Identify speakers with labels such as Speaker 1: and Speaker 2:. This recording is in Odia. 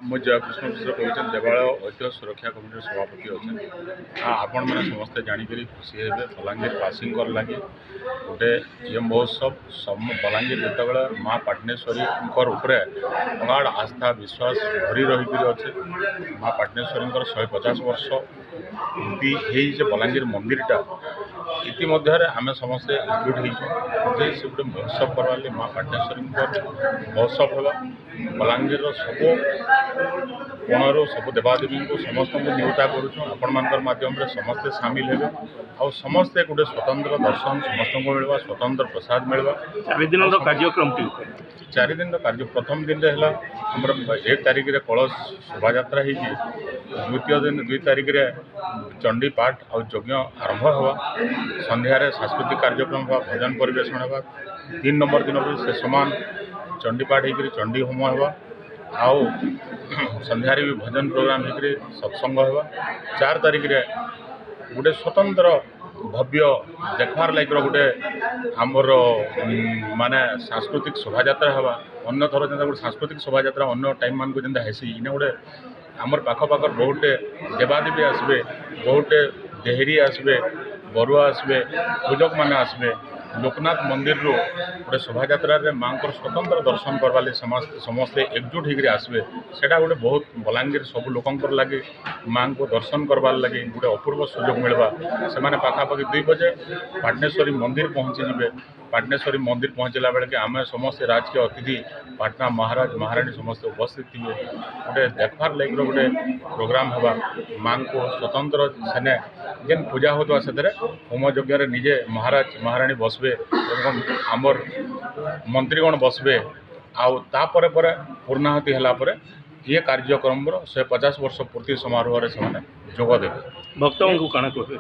Speaker 1: ମୁଁ ଜୟକୃଷ୍ଣ ମିଶ୍ର କହୁଛି ଦେବାଳୟ ଐତିହ୍ୟ ସୁରକ୍ଷା କମିଟିର ସଭାପତି ଅଛେ। ଆପଣ ମାନେ ସମସ୍ତେ ଜାଣିକରି ଖୁସି ହେବେ ବଲାଙ୍ଗୀର ବାସୀଙ୍କର ଲାଗି ଗୋଟେ ଇଏ ମହୋତ୍ସବ ବଲାଙ୍ଗୀର ଯେତେବେଳେ ମା ପାଟନେଶ୍ୱରୀଙ୍କର ଉପରେ ଅଗାଢ଼ ଆସ୍ଥା ବିଶ୍ୱାସ ଭରି ରହିକରି ଅଛେ। ମା ପାଟନେଶ୍ୱରୀଙ୍କର 150 ବର୍ଷ ପୂର୍ତ୍ତି ହେଇଛେ ବଲାଙ୍ଗୀର ମନ୍ଦିରଟା ଇତିମଧ୍ୟରେ ଆମେ ସମସ୍ତେ ଏକଜୁଟ ହେଇଛୁ ଯେ ସେ ଗୋଟେ ମହୋତ୍ସବ କରବାର୍ ଲାଗି ମା ପାଟନେଶ୍ୱରୀଙ୍କର ମହୋତ୍ସବ ହେବା। ବଲାଙ୍ଗୀରର ସବୁ କୋଣରୁ ସବୁ ଦେବାଦେବୀଙ୍କୁ ସମସ୍ତଙ୍କୁ ନିଉତା କରୁଛୁ। ଆପଣମାନଙ୍କର ମାଧ୍ୟମରେ ସମସ୍ତେ ସାମିଲ ହେବେ ଆଉ ସମସ୍ତେ ଗୋଟେ ସ୍ୱତନ୍ତ୍ର ଦର୍ଶନ ସମସ୍ତଙ୍କୁ ମିଳିବା, ସ୍ୱତନ୍ତ୍ର ପ୍ରସାଦ ମିଳିବା।
Speaker 2: 4 ଦିନର କାର୍ଯ୍ୟକ୍ରମଟି
Speaker 1: 4 ଦିନର କାର୍ଯ୍ୟ ପ୍ରଥମ ଦିନରେ ହେଲା ଆମର 1 ତାରିଖରେ କଳସ ଶୋଭାଯାତ୍ରା ହେଇଛି। ଦ୍ୱିତୀୟ ଦିନ 2 ତାରିଖରେ ଚଣ୍ଡୀ ପାଠ ଆଉ ଯଜ୍ଞ ଆରମ୍ଭ ହେବା। ସନ୍ଧ୍ୟାରେ ସାଂସ୍କୃତିକ କାର୍ଯ୍ୟକ୍ରମ ହେବା, ଭଜନ ପରିବେଷଣ ହେବା। 3 ନମ୍ବର ଦିନ ବି ସେ ସମାନ ଚଣ୍ଡୀପାଠ ହେଇକରି ଚଣ୍ଡୀ ହୋମ ହେବା ଆଉ ସନ୍ଧ୍ୟାରେ ବି ଭଜନ ପ୍ରୋଗ୍ରାମ ହେଇକରି ସତ୍ସଙ୍ଗ ହେବା। 4 ତାରିଖରେ ଗୋଟେ ସ୍ୱତନ୍ତ୍ର ଭବ୍ୟ ଦେଖବାର୍ ଲାଗିର ଗୋଟେ ଆମର ମାନେ ସାଂସ୍କୃତିକ ଶୋଭାଯାତ୍ରା ହେବା। ଅନ୍ୟ ଥର ଯେନ୍ତା ଗୋଟେ ସାଂସ୍କୃତିକ ଶୋଭାଯାତ୍ରା ଅନ୍ୟ ଟାଇମ୍ ମାନଙ୍କୁ ଯେନ୍ତା ହେସି ଇନେ ଗୋଟେ ଆମର ପାଖର ବହୁତଟେ ଦେବାଦେବୀ ଆସିବେ, ବହୁତଟେ ଦେହେରୀ ଆସିବେ, ବରୁଆ ଆସିବେ, ପୂଜକମାନେ ଆସିବେ। ଲୋକନାଥ ମନ୍ଦିରରୁ ଗୋଟେ ଶୋଭାଯାତ୍ରାରେ ମାଆଙ୍କର ସ୍ୱତନ୍ତ୍ର ଦର୍ଶନ କରବାର୍ ଲାଗି ସମସ୍ତେ ଏକଜୁଟ ହେଇକରି ଆସିବେ। ସେଇଟା ଗୋଟେ ବହୁତ ବଲାଙ୍ଗୀର ସବୁ ଲୋକଙ୍କର ଲାଗି ମାଆଙ୍କୁ ଦର୍ଶନ କରବାର୍ ଲାଗି ଗୋଟେ ଅପୂର୍ବ ସୁଯୋଗ ମିଳିବା। ସେମାନେ ପାଖାପାଖି 2 ବଜେ ପାଟନେଶ୍ୱରୀ ମନ୍ଦିର ପହଞ୍ଚିଯିବେ। ପାଟନେଶ୍ୱରୀ ମନ୍ଦିର ପହଞ୍ଚିଲା ବେଳକେ ଆମେ ସମସ୍ତେ ରାଜକୀୟ ଅତିଥି ପାଟନା ମହାରାଜ ମହାରାଣୀ ସମସ୍ତେ ଉପସ୍ଥିତ ଥିବେ। ଗୋଟେ ଦେଖବାର୍ ଲାଗିର ଗୋଟେ ପ୍ରୋଗ୍ରାମ ହେବା। ମାଆଙ୍କୁ ସ୍ୱତନ୍ତ୍ର ସେନେ ଯେନ୍ ପୂଜା ହେଉଥିବା ସେଥିରେ ହୋମ ଯଜ୍ଞରେ ନିଜେ ମହାରାଜ ମହାରାଣୀ ବସବେ ଏବଂ ଆମର ମନ୍ତ୍ରୀଗଣ ବସବେ ଆଉ ତାପରେ ପରେ ପୂର୍ଣ୍ଣାହୁତି ହେଲା ପରେ ଏ କାର୍ଯ୍ୟକ୍ରମର 150 ବର୍ଷ ପୂର୍ତ୍ତି ସମାରୋହରେ ସେମାନେ ଯୋଗ ଦେବେ।
Speaker 2: ଭକ୍ତଙ୍କୁ କାଣା କହିବେ?